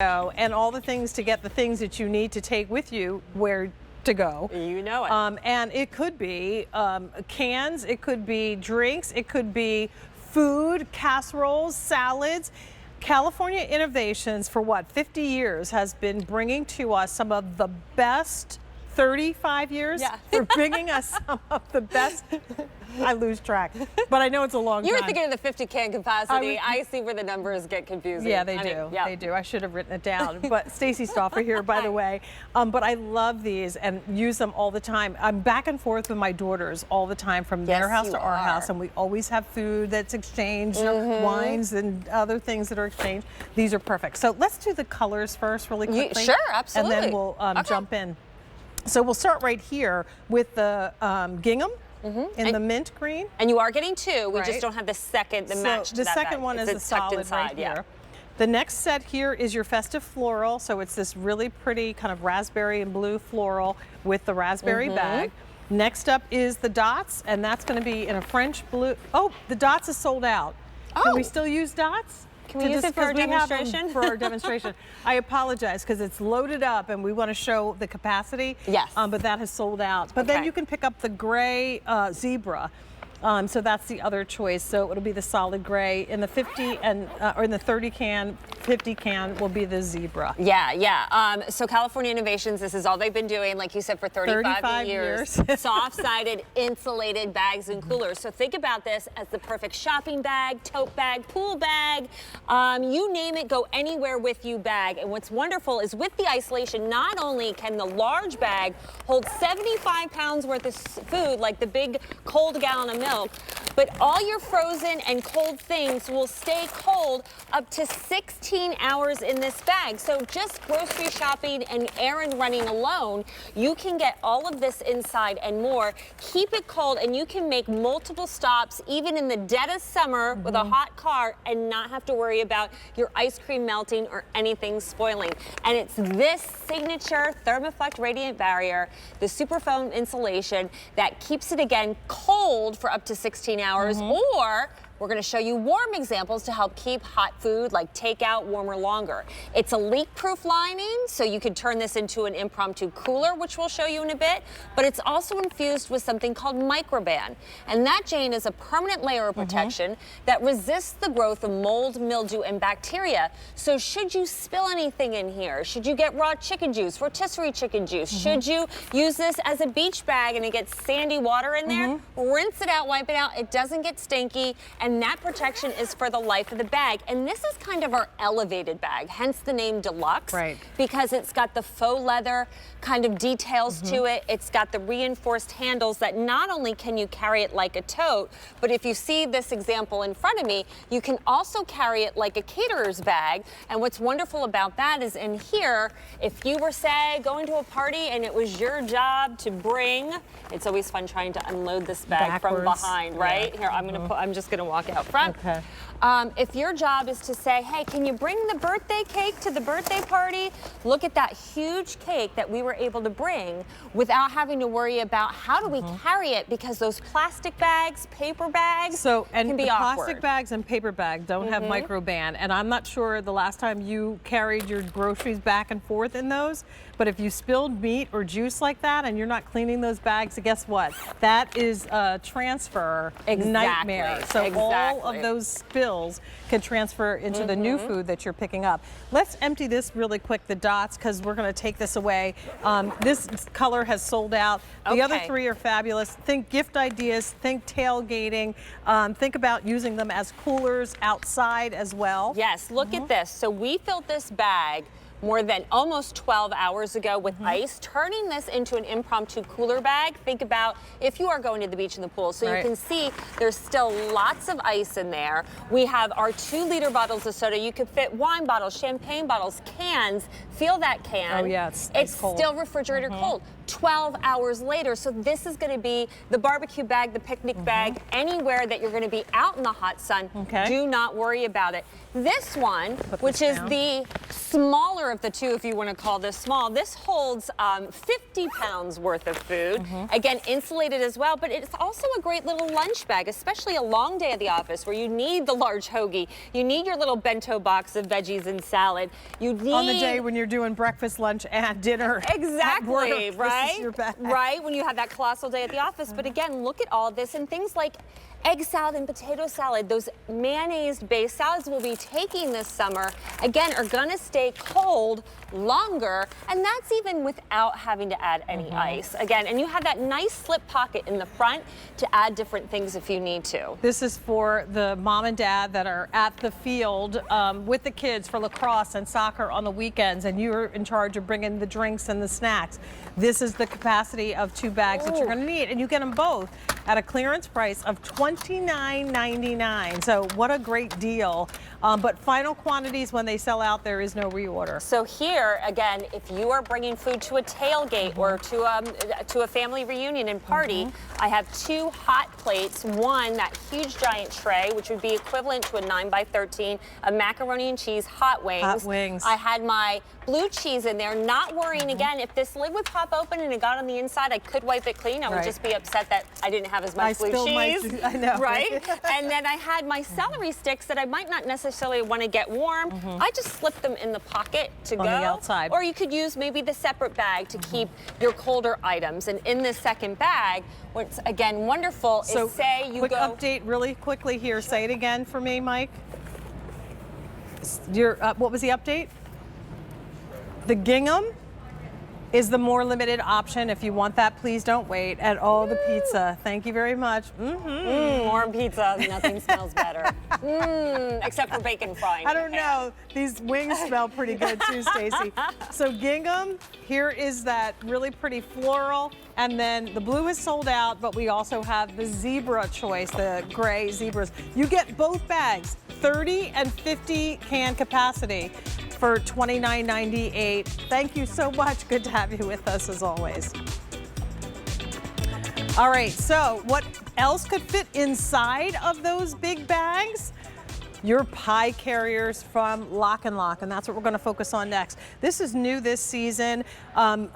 And all the things to get the things that you need to take with you where to go. You know it. And it could be cans, it could be drinks, it could be food, casseroles, salads. California Innovations for what, 50 years has been bringing to us some of the best, 35 years? Yeah. For bringing us some of the best. I lose track, but I know it's a long time. You were thinking of the 50 can capacity. I see where the numbers get confusing. Yeah, they do. They do. I should have written it down. But Stacy Stauffer here, by the way. But I love these and use them all the time. I'm back and forth with my daughters all the time from their house to our house, and we always have food that's exchanged, wines and other things that are exchanged. These are perfect. So let's do the colors first really quickly. Sure, absolutely. And then we'll jump in. So we'll start right here with the gingham. In the mint green. And you are getting two. We just don't have the second, match to the that second bag. one is the solid inside, right here. The next set here is your festive floral. So it's this really pretty kind of raspberry and blue floral with the raspberry bag. Next up is the dots, and that's going to be in a French blue. Oh, the dots is sold out. Can we still use dots? Can we use it for our demonstration? For our demonstration. I apologize because it's loaded up and we want to show the capacity. Yes. But that has sold out. But then you can pick up the gray zebra. So that's the other choice. So it'll be the solid gray. In the 50 and or in the 30 can, 50 can will be the zebra. Yeah. So California Innovations, this is all they've been doing, like you said, for 35 years. Soft-sided, insulated bags and coolers. So think about this as the perfect shopping bag, tote bag, pool bag, you name it, go anywhere with you bag. And what's wonderful is with the isolation, not only can the large bag hold 75 pounds worth of food, like the big cold gallon of milk, but all your frozen and cold things will stay cold up to 16 hours in this bag. So just grocery shopping and errand running alone, you can get all of this inside and more. Keep it cold, and you can make multiple stops even in the dead of summer with a hot car and not have to worry about your ice cream melting or anything spoiling. And it's this signature Thermoflect Radiant Barrier, the super foam insulation that keeps it again cold for up to 16 hours, or we're going to show you warm examples to help keep hot food like takeout warmer longer. It's a leak-proof lining, so you could turn this into an impromptu cooler, which we'll show you in a bit, but it's also infused with something called Microban. And that, Jane, is a permanent layer of protection that resists the growth of mold, mildew, and bacteria. So should you spill anything in here, should you get raw chicken juice, rotisserie chicken juice, should you use this as a beach bag and it gets sandy water in there, rinse it out, wipe it out, it doesn't get stinky, and that protection is for the life of the bag. And this is kind of our elevated bag, hence the name Deluxe, because it's got the faux leather kind of details to it. It's got the reinforced handles that not only can you carry it like a tote, but if you see this example in front of me, you can also carry it like a caterer's bag. And what's wonderful about that is in here, if you were, say, going to a party and it was your job to bring, it's always fun trying to unload this bag from behind, right? Here, I'm just gonna walk out front. If your job is to say, hey, can you bring the birthday cake to the birthday party? Look at that huge cake that we were able to bring without having to worry about how do we carry it, because those plastic bags, paper bags can be awkward. Plastic bags and paper bags don't have Microban, and I'm not sure the last time you carried your groceries back and forth in those, but if you spilled meat or juice like that and you're not cleaning those bags, guess what? That is a transfer nightmare. So all of those spills can transfer into the new food that you're picking up. Let's empty this really quick, the dots, because we're going to take this away. This color has sold out. The other three are fabulous. Think gift ideas, think tailgating, think about using them as coolers outside as well. Yes, look at this. So we filled this bag more than almost 12 hours ago with ice, turning this into an impromptu cooler bag. Think about if you are going to the beach and the pool. So you can see there's still lots of ice in there. We have our 2-liter bottles of soda. You could fit wine bottles, champagne bottles, cans. Feel that can. Oh yeah, it's cold. Still refrigerator cold. 12 hours later. So this is going to be the barbecue bag, the picnic bag, anywhere that you're going to be out in the hot sun. Do not worry about it. This one, which is the smaller smaller of the two, if you want to call this small. This holds 50 pounds worth of food. Again, insulated as well, but it's also a great little lunch bag, especially a long day at the office where you need the large hoagie. You need your little bento box of veggies and salad. You need on the day when you're doing breakfast, lunch, and dinner. Exactly, at work, right? This is your bag. Right, when you have that colossal day at the office. But again, look at all this and things like egg salad and potato salad. Those mayonnaise-based salads we'll be taking this summer, again, are gonna stay cold longer, and that's even without having to add any ice. Again, and you have that nice slip pocket in the front to add different things if you need to. This is for the mom and dad that are at the field with the kids for lacrosse and soccer on the weekends, and you're in charge of bringing the drinks and the snacks. This is the capacity of 2 bags that you're gonna need, and you get them both at a clearance price of $29.99. So what a great deal. But final quantities, when they sell out, there is no reorder. So here, again, if you are bringing food to a tailgate or to a family reunion and party, I have 2 hot plates. One, that huge giant tray, which would be equivalent to a 9x13 of macaroni and cheese hot wings. Hot wings. I had my blue cheese in there, not worrying, again, if this lid would pop open and it got on the inside, I could wipe it clean. I would just be upset that I didn't have as much blue cheese. I know. Right? And then I had my celery sticks that I might not necessarily want to get warm. I just slipped them in the pocket to go. On the outside. Or you could use maybe the separate bag to keep your colder items. And in this second bag, what's again wonderful So is say you quick go. update really quickly here. Say it again for me, Mike. What was the update? The gingham is the more limited option. If you want that, please don't wait. And oh, the pizza. Thank you very much. Warm pizza, nothing smells better. Except for bacon frying. I don't know. These wings smell pretty good too, Stacy. So gingham, here is that really pretty floral. And then the blue is sold out, but we also have the zebra choice, the gray zebras. You get both bags, 30 and 50 can capacity for $29.98. Thank you so much. Good to have you with us as always. All right, so what else could fit inside of those big bags? Your pie carriers from Lock & Lock, and that's what we're going to focus on next. This is new this season. Really